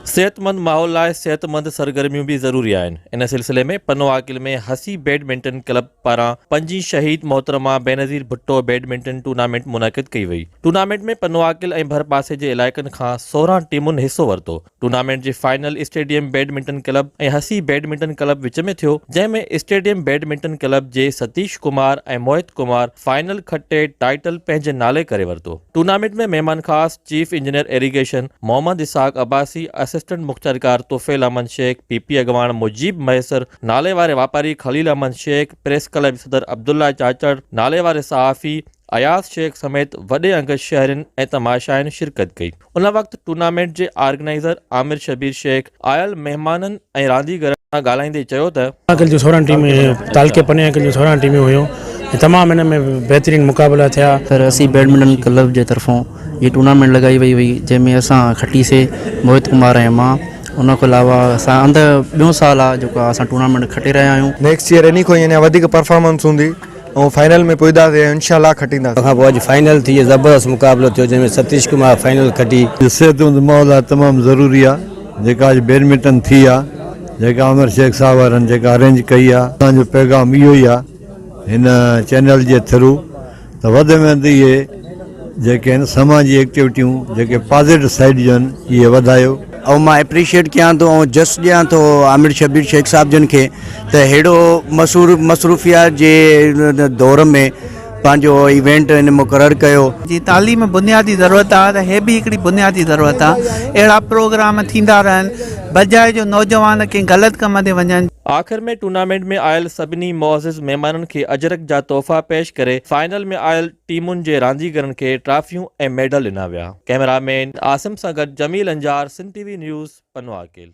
सेहतमंद माहौल लाइ सेहतमंद सरगर्मियूं भी ज़रूरी आहिनि। इन सिलसिले में पनो आकिल में हसी बैडमिंटन क्लब पारां 5 शहीद मोहतरमा बेनज़ीर भुट्टो बैडमिंटन टूर्नामेंट मुनक़िद कई वई। टूर्नामेंट में पनो आकिल ऐं भरपासे जे इलाइक़नि खां 16 टीमुनि हिस्सो वरितो। टूर्नामेंट जे फाइनल स्टेडियम बैडमिंटन क्लब ऐं हसी बैडमिंटन क्लब विच में थियो, जंहिंमें स्टेडियम बैडमिंटन क्लब जे सतीश कुमार ऐं मोहित कुमार फाइनल खटे टाइटल पंहिंजे नाले करे वरितो। टूर्नामेंट में मेहमान ख़ास chief engineer irrigation Mohammad Ishaq Abbasi, assistant मुख्तरकार तोफ़ेल अहमद शेख, पीपी अगवान मुजीब मैसर, नाले वारे वापारी खलील अहमद शेख, प्रेस क्लब सदर अब्दुल्ला चाचड़, नाले वारे सहाफ़ी अयास शेख समेत वॾे अंग शहरनि ऐं तमाशाइनि शिरकत कई। उन वक़्तु टूर्नामेंट जे ऑर्गेनाइज़र आमिर शबीर शेख आयल महिमाननि ऐं रांदीगरनि सां ॻाल्हाईंदे चयो त अकल जो 16 टीम तालके पने अकल जो 16 टीमें हुयूं। तमामु इन में बेहतरीन मुक़ाबला थिया। सर असी बैडमिंटन क्लब जे तरफ़ों ये टूर्नामेंट लगाई वई हुई, जंहिंमें असां खटीसीं मोहित कुमार ऐं मां। उन खां अलावा असां ॿियों साल आहे जेको असां टूर्नामेंट खटे रहिया आहियूं। नेक्स्ट ईयर इन खां अञा वधीक परफॉर्मेंस हूंदी ऐं फाइनल में पुॼंदासीं, इंशाल्लाह खटींदासीं। खां पोइ अॼु फाइनल थी, ज़बरदस्त मुक़ाबिलो थियो, जंहिंमें सतीश कुमार फाइनल खटी। सेहतमंद माहौल आहे, तमामु ज़रूरी आहे। जेका अॼु बैडमिंटन थी आहे, जेका आमिर शेख साहब वारनि जेका अरेंज कई आहे, असांजो पैगाम इहो ई आहे हिन चैनल जे थ्रू त वधि में वधि इहे जेके आहिनि समाजी एक्टिविटियूं जेके पॉज़िटिव साइड जो आहिनि इहे वधायो। ऐं मां एप्रिशिएट कयां थो ऐं जस्ट ॾियां थो आमिर शबीर शेख साहब जन खे त अहिड़ो मसरूफ़ियात जे दौर में पंहिंजो इवेंट इन मुक़ररु कयो। जी तालीम बुनियादी ज़रूरत आहे त हे बि हिकिड़ी बुनियादी ज़रूरत आहे। अहिड़ा प्रोग्राम थींदा रहनि बजाए जो नौजवान कंहिं ग़लति कम ते वञनि। आख़िर में टूर्नामेंट में आयल सभिनी मुअज़्ज़िज़ महिमाननि खे अजरक जा तोहफ़ा पेश करे फाइनल में आयल टीमुनि जे रांदीगरनि खे ट्रॉफियूं ऐं मेडल ॾिना विया। कैमरामैन आसिम सां गॾु जमील अंजार, सिंध टीवी न्यूज़, पनो आकिल।